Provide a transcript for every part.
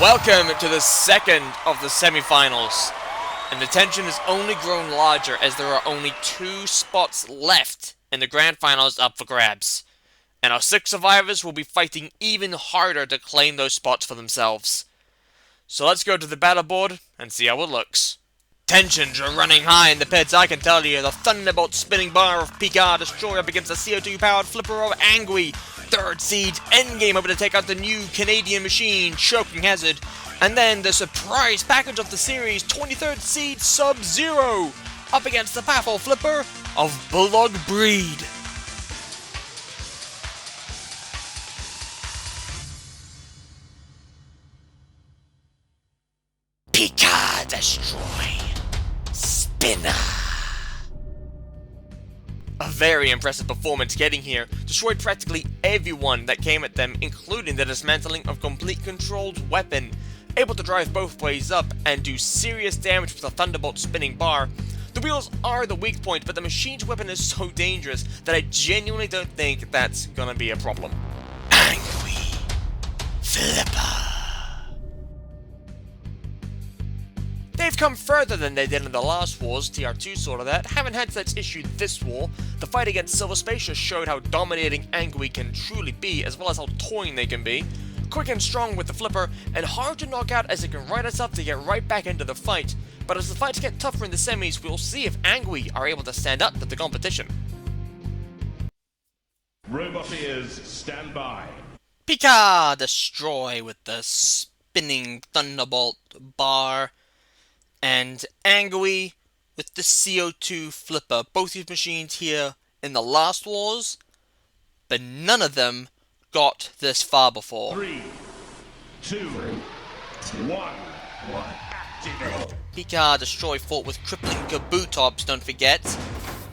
Welcome to the second of the semi-finals, and the tension has only grown larger as there are only 2 spots left in the grand finals up for grabs, and our 6 survivors will be fighting even harder to claim those spots for themselves. So let's go to the battle board and see how it looks. Tensions are running high in the pits, I can tell you. The Thunderbolt spinning bar of Pika Destroy up against the CO2-powered flipper of Angui. 3rd seed Endgame over to take out the new Canadian machine, Choking Hazard. And then the surprise package of the series, 23rd seed Sub-Zero up against the powerful flipper of Bulldog Breed. Pika Destroy Spinner. A very impressive performance getting here. Destroyed practically everyone that came at them, including the dismantling of Complete Control's weapon. Able to drive both ways up and do serious damage with the Thunderbolt spinning bar. The wheels are the weak point, but the machine's weapon is so dangerous that I genuinely don't think that's gonna be a problem. Angry Flipper. They've come further than they did in the last wars, TR2 saw to that, haven't had such issue this war. The fight against Silver Spacious showed how dominating Angui can truly be, as well as how toying they can be. Quick and strong with the flipper, and hard to knock out as it can right itself to get right back into the fight. But as the fights get tougher in the semis, we'll see if Angui are able to stand up to the competition. Robot ears, stand by. Pika Destroy with the spinning Thunderbolt bar. And Angui with the CO2 flipper. Both these machines here in the last wars, but none of them got this far before. 3, 2, 1. Activate. Pika Destroy fought with crippling Kabutops, don't forget.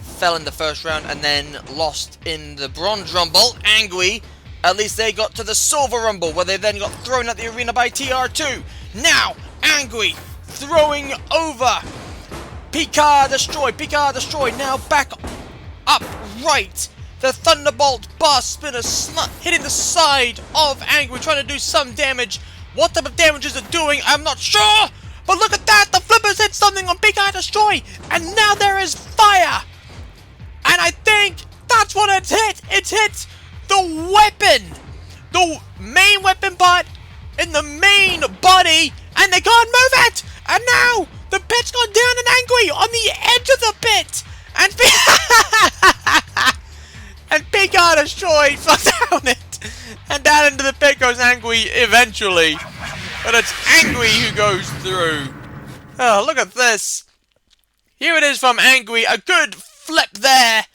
Fell in the first round and then lost in the Bronze Rumble. Angui, at least they got to the Silver Rumble, where they then got thrown at the arena by TR2. Now, Angui throwing over Pika Destroy, now back up right. The Thunderbolt bar spinner hitting the side of Angui, trying to do some damage. What type of damage is it doing? I'm not sure, but look at that, the flippers hit something on Pika Destroy, and now there is fire. And I think that's what it's hit. It's hit the weapon, the main weapon part in the main body, and they can't move it. And now, the pit's gone down in Angui on the edge of the pit! And Pika Destroy fell down it! And down into the pit goes Angui eventually. But it's Angui who goes through. Oh, look at this. Here it is from Angui, a good flip there.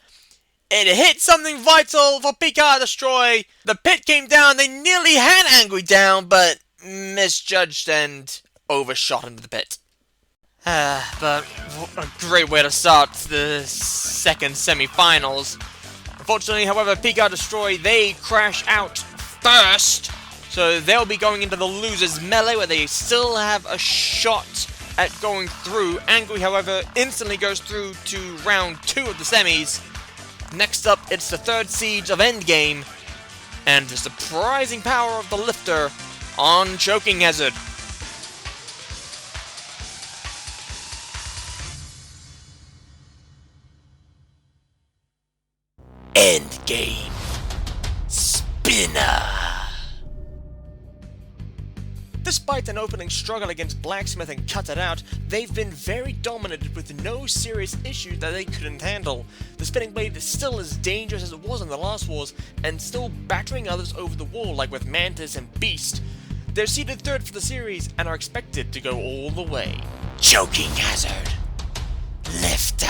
It hit something vital for Pika Destroy. The pit came down, they nearly had Angui down, but misjudged and overshot into the pit. But a great way to start the second semi-finals. Unfortunately, however, Pika Destroy, they crash out first. So they'll be going into the losers melee, where they still have a shot at going through. Angui, however, instantly goes through to round 2 of the semis. Next up, it's the 3rd siege of Endgame, and the surprising power of the lifter on Choking Hazard. Endgame Spinner. Despite an opening struggle against Blacksmith and Cut It Out, they've been very dominant with no serious issues that they couldn't handle. The Spinning Blade is still as dangerous as it was in the last wars, and still battering others over the wall like with Mantis and Beast. They're seeded 3rd for the series and are expected to go all the way. Choking Hazard. Lifter.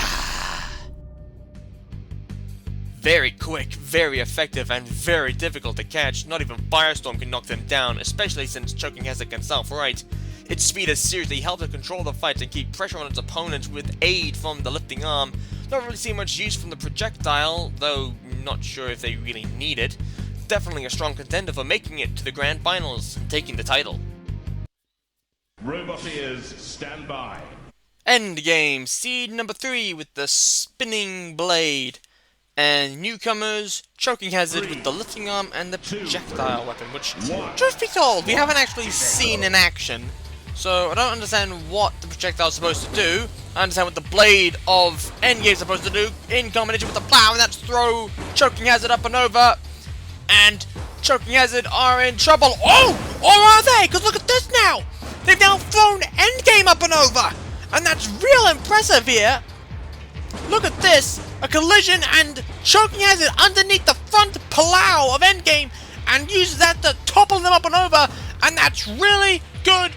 Very quick, very effective, and very difficult to catch. Not even Firestorm can knock them down, especially since Choking Hazard can self-right. Its speed has seriously helped to control the fight and keep pressure on its opponents with aid from the lifting arm. Not really seeing much use from the projectile, though not sure if they really need it. Definitely a strong contender for making it to the grand finals and taking the title. Robot ears, stand by. Endgame, seed number 3 with the spinning blade. And newcomers, Choking Hazard with the lifting arm and the projectile weapon, which, truth be told, we haven't actually seen in action. So I don't understand what the projectile is supposed to do. I understand what the blade of Endgame is supposed to do in combination with the plow, and that's throw Choking Hazard up and over. And Choking Hazard are in trouble. Oh! Or are they? Because look at this now! They've now thrown Endgame up and over! And that's real impressive here! Look at this! A collision and Choking Hazard underneath the front plow of Endgame and uses that to topple them up and over, and that's really good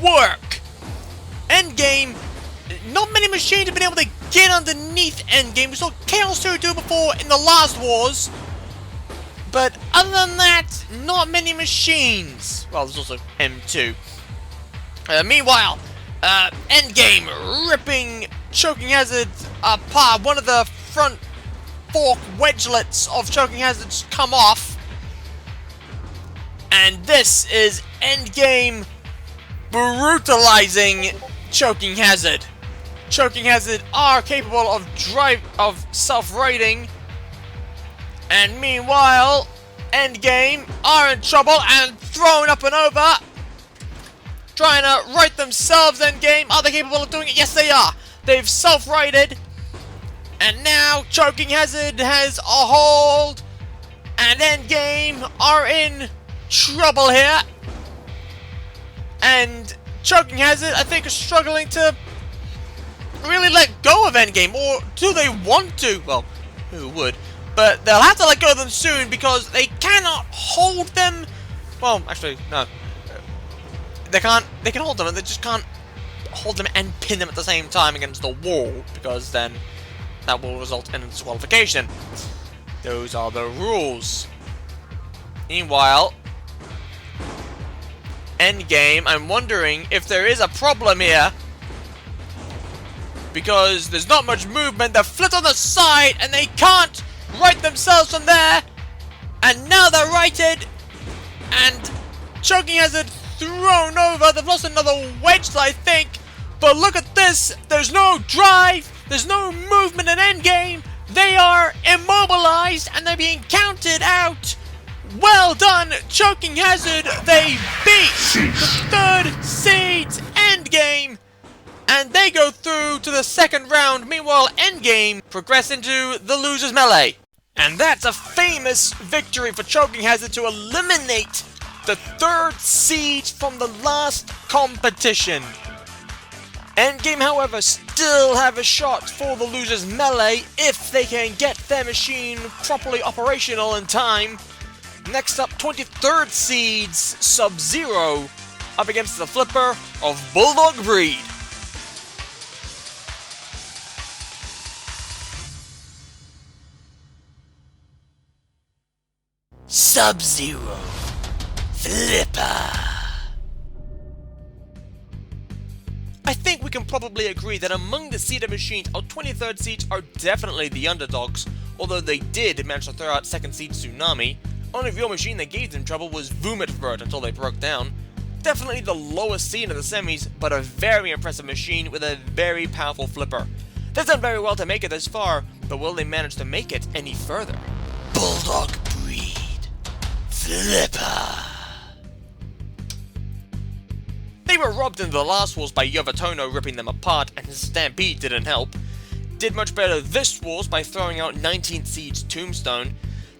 work! Endgame, not many machines have been able to get underneath Endgame. We saw Chaos 2 do before in the last wars, but other than that, not many machines. Well, there's also M2. Meanwhile, Endgame ripping Choking Hazard apart. One of the front fork wedgelets of Choking Hazard's come off. And this is Endgame brutalizing Choking Hazard. Choking Hazard are capable of self-righting. And meanwhile, Endgame are in trouble and thrown up and over. Trying to right themselves, Endgame. Are they capable of doing it? Yes, they are. They've self-righted. And now Choking Hazard has a hold. And Endgame are in trouble here. And Choking Hazard, I think, is struggling to really let go of Endgame. Or do they want to? Well, who would? But they'll have to let go of them soon because they cannot hold them. Well, actually, no. They can hold them, and they just can't hold them and pin them at the same time against the wall, because then that will result in a disqualification. Those are the rules. Meanwhile, Endgame, I'm wondering if there is a problem here, because there's not much movement. They're flipped on the side, and they can't right themselves from there. And now they're righted, and Choking Hazard thrown over. They've lost another wedge, I think. But look at this. There's no drive. There's no movement in Endgame. They are immobilized and they're being counted out. Well done, Choking Hazard. They beat the third seeds Endgame. And they go through to the second round. Meanwhile, Endgame progress into the losers melee. And that's a famous victory for Choking Hazard to eliminate the third seed from the last competition. Endgame, however, still have a shot for the losers melee if they can get their machine properly operational in time. Next up, 23rd seeds Sub-Zero up against the flipper of Bulldog Breed. Sub-Zero Flipper. I think we can probably agree that among the seeded machines, our 23rd seeds are definitely the underdogs, although they did manage to throw out second seed Tsunami. Only real machine that gave them trouble was Vumitvert until they broke down. Definitely the lowest seed in the semis, but a very impressive machine with a very powerful flipper. They've done very well to make it this far, but will they manage to make it any further? Bulldog Breed Flipper. They were robbed in the last wars by Yovatono ripping them apart, and his Stampede didn't help. Did much better this wars by throwing out 19th seed's Tombstone.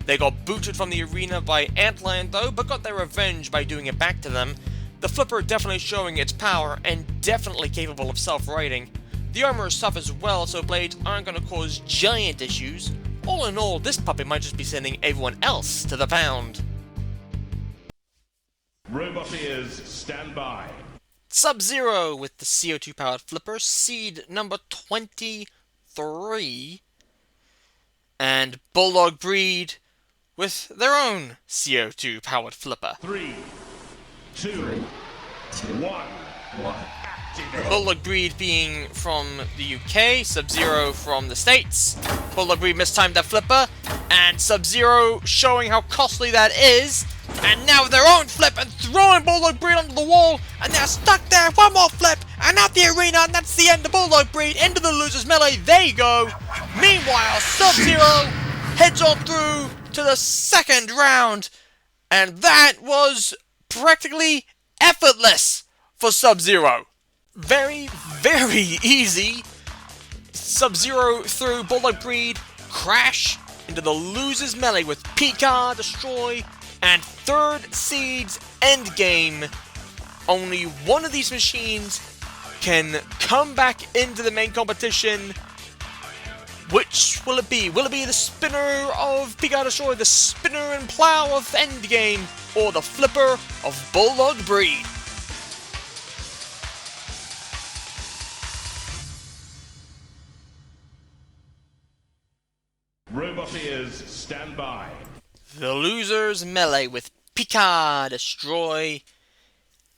They got booted from the arena by Antlion though, but got their revenge by doing it back to them. The flipper definitely showing its power, and definitely capable of self-righting. The armor is tough as well, so blades aren't going to cause giant issues. All in all, this puppy might just be sending everyone else to the pound. Robot ears, stand by. Sub-Zero with the CO2 powered flipper, seed number 23, and Bulldog Breed with their own CO2 powered flipper. 3, 2, 1. Bulldog Breed being from the UK, Sub-Zero from the States. Bulldog Breed mistimed that flipper, and Sub-Zero showing how costly that is. And now their own flip and throwing Bulldog Breed onto the wall, and they're stuck there. One more flip and out the arena, and that's the end of Bulldog Breed. Into the losers melee they go. Meanwhile, Sub-Zero heads on through to the second round. And that was practically effortless for Sub-Zero. Very, very easy. Sub-Zero through Bulldog Breed, crash into the loser's melee with Picard Destroy, and third seed's endgame. Only one of these machines can come back into the main competition. Which will it be? Will it be the spinner of Picard Destroy, the spinner and plow of endgame, or the flipper of Bulldog Breed? Robot ears, stand by. The loser's melee with Picard Destroy,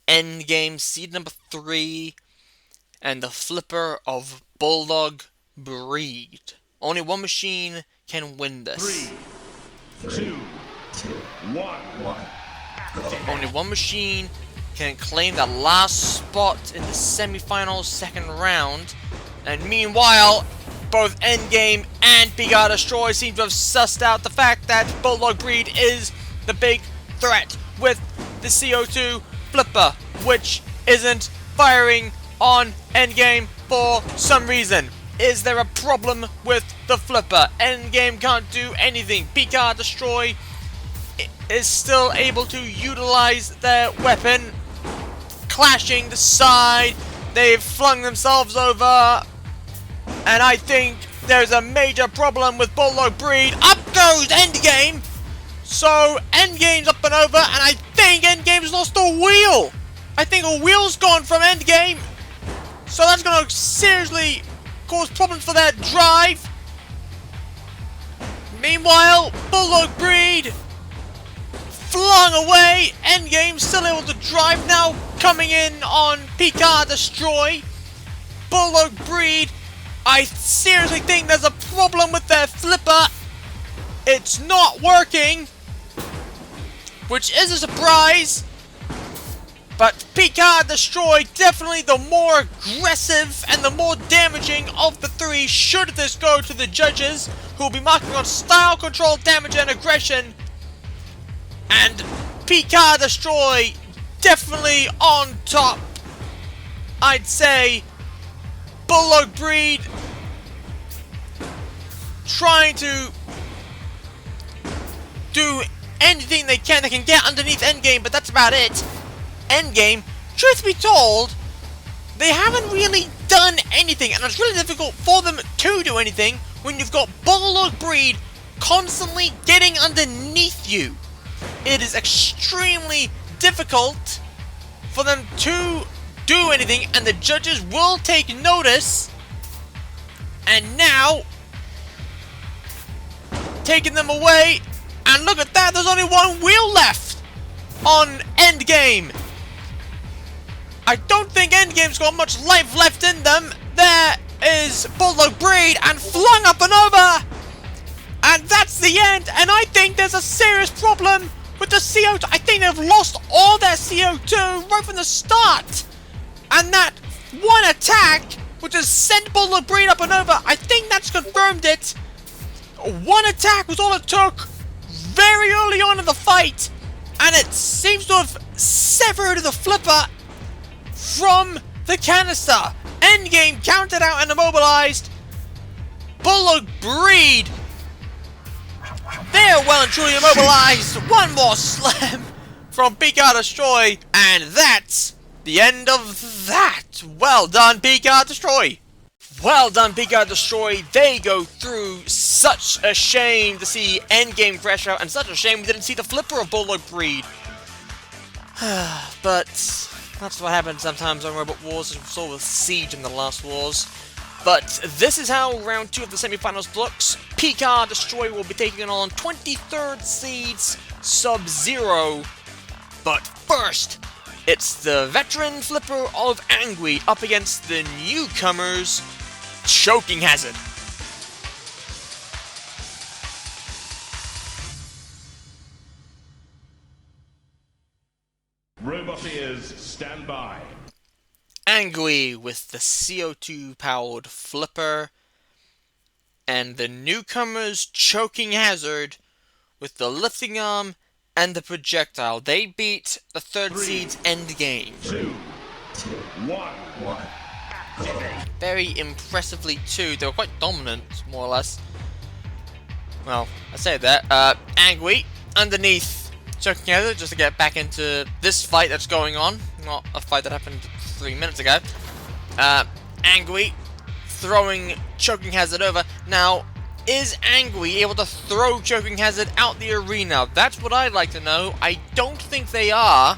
endgame seed number 3, and the flipper of Bulldog Breed. Only one machine can win this. 3, 2, 1. Only one machine can claim that last spot in the semi-final second round. And meanwhile, both Endgame and Picard Destroy seem to have sussed out the fact that Bulldog Breed is the big threat with the CO2 flipper, which isn't firing on Endgame for some reason. Is there a problem with the flipper? Endgame can't do anything. Picard Destroy is still able to utilize their weapon, clashing the side. They've flung themselves over, and I think there's a major problem with Bulldog Breed. Up goes Endgame. So Endgame's up and over, and I think Endgame's lost a wheel. I think a wheel's gone from Endgame. So that's going to seriously cause problems for their drive. Meanwhile, Bulldog Breed flung away. Endgame still able to drive now, coming in on Picard Destroy. Bulldog Breed, I seriously think there's a problem with their flipper. It's not working, which is a surprise. But Picard Destroy, definitely the more aggressive and the more damaging of the three, should this go to the judges, who will be marking on style, control, damage, and aggression. And Picard Destroy, definitely on top. I'd say Bulldog Breed trying to do anything they can. They can get underneath Endgame, but that's about it. Endgame, truth be told, they haven't really done anything, and it's really difficult for them to do anything when you've got Bulldog Breed constantly getting underneath you. It is extremely difficult for them to do anything, and the judges will take notice. And now, taking them away, and look at that, there's only one wheel left on Endgame. I don't think Endgame's got much life left in them. There is Bulldog Breed, and flung up and over. And that's the end. And I think there's a serious problem with the CO2. I think they've lost all their CO2 right from the start. And that one attack, which has sent Bulldog Breed up and over, I think that's confirmed it. One attack was all it took very early on in the fight. And it seems to have severed the flipper from the canister. Endgame counted out and immobilized. Bulldog Breed, they're well and truly immobilized. One more slam from Picard Destroy, and that's the end of that. Well done, Picard Destroy. Well done, Picard Destroy. They go through. Such a shame to see Endgame crash out, and such a shame we didn't see the flipper of Bulldog Breed. But that's what happens sometimes on Robot Wars, as we saw with Siege in the last wars. But this is how round 2 of the semifinals looks. Picard Destroy will be taking on 23rd seeds Sub-Zero. But first, it's the veteran flipper of Angui up against the newcomers, Choking Hazard. Robot ears, stand by. Angui with the CO2 powered flipper. and the newcomers Choking Hazard with the lifting arm and the projectile. They beat the third seed's Endgame. 2, 1. Very impressively too. They were quite dominant, more or less. Well, I say that. Angui underneath Choking Hazard just to get back into this fight that's going on. Not a fight that happened 3 minutes ago. Angui throwing Choking Hazard over. Now, is Angui able to throw Choking Hazard out the arena? That's what I'd like to know. I don't think they are.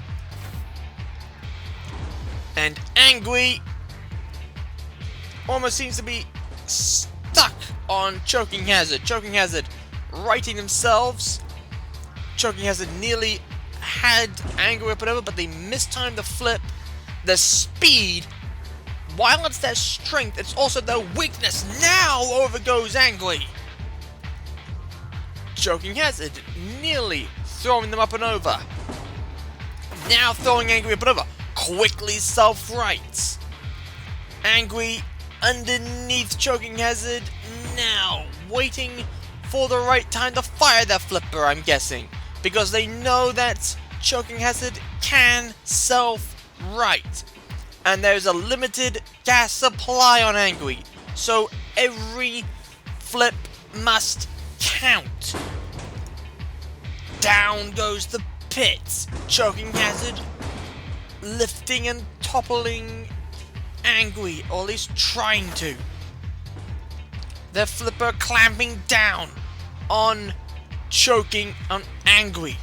And Angui almost seems to be stuck on Choking Hazard. Choking Hazard righting themselves. Choking Hazard nearly had Angui up and over, but they mistimed the flip. The speed, while it's their strength, it's also their weakness. Now over goes Angui. Choking Hazard nearly throwing them up and over. Now throwing Angui up and over. Quickly self-rights. Angui underneath Choking Hazard. Now waiting for the right time to fire their flipper, I'm guessing. Because they know that Choking Hazard can self-right. And there's a limited gas supply on Angui. So every flip must count. Down goes the pit. Choking Hazard lifting and toppling Angui, or at least trying to. Their flipper clamping down on Angui.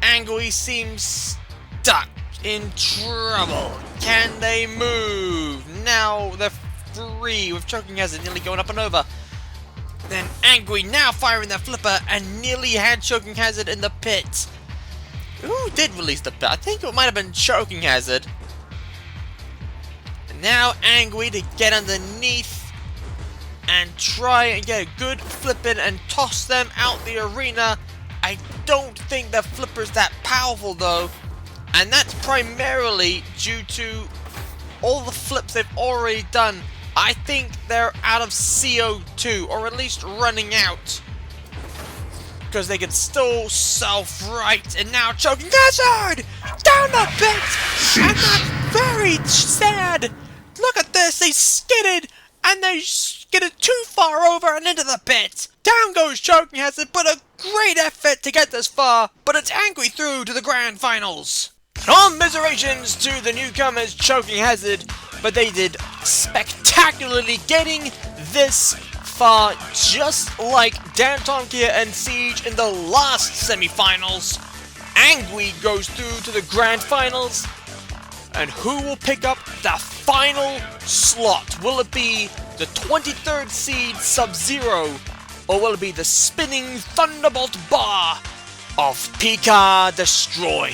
Angui seems stuck, in trouble. Can they move? Now they're free with Choking Hazard nearly going up and over. Then Angui now firing their flipper and nearly had Choking Hazard in the pit. Who did release the pit? I think it might have been Choking Hazard. And now Angui to get underneath and try and get a good flip in and toss them out the arena. I don't think their flipper's that powerful though. And that's primarily due to all the flips they've already done. I think they're out of CO2, or at least running out. Because they can still self-right, and now Choking Hazard! Down the pit! And that's very sad! Look at this, they skidded! And they skidded too far over and into the pit! Down goes Choking Hazard, but a great effort to get this far, but it's Angui through to the grand finals! Commiserations to the newcomers Choking Hazard, but they did spectacularly getting this far, just like Danton Kia and Siege in the last semifinals. Angui goes through to the grand finals, and who will pick up the final slot? Will it be the 23rd seed Sub-Zero, or will it be the spinning Thunderbolt bar of Pika Destroy?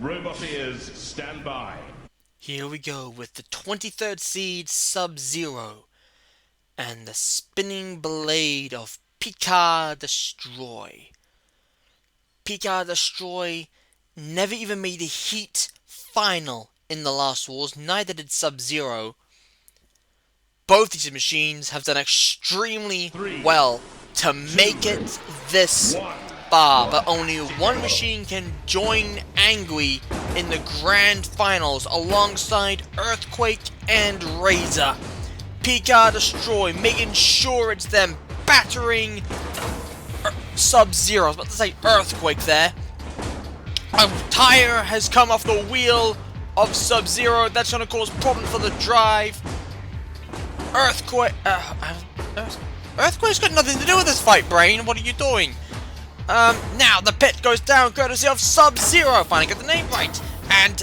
Robot ears, stand by. Here we go with the 23rd seed Sub-Zero and the spinning blade of Pika Destroy. Pika Destroy never even made a heat final in the Last Wars, neither did Sub-Zero. Both these machines have done extremely well to make it this far, but only one machine can join Angui in the grand finals alongside Earthquake and Razor. Pika Destroy making sure it's them battering Sub-Zero. I was about to say Earthquake there. A tire has come off the wheel of Sub-Zero. That's going to cause problems for the drive. Earthquake's got nothing to do with this fight, Brain. What are you doing? Now the pit goes down courtesy of Sub-Zero. Finally get the name right. And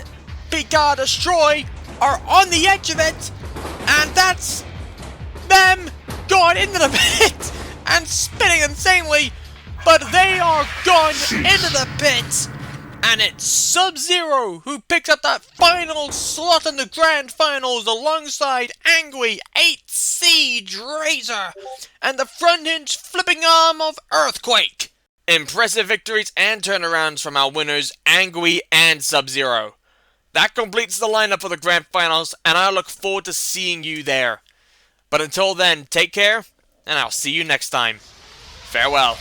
Pika Destroy are on the edge of it. And that's them going into the pit and spinning insanely. But they are gone into the pit. And it's Sub-Zero who picks up that final slot in the grand finals alongside Angui, 8 Siege Razor, and the front hinge flipping arm of Earthquake. Impressive victories and turnarounds from our winners, Angui and Sub-Zero. That completes the lineup for the Grand Finals, and I look forward to seeing you there. But until then, take care, and I'll see you next time. Farewell.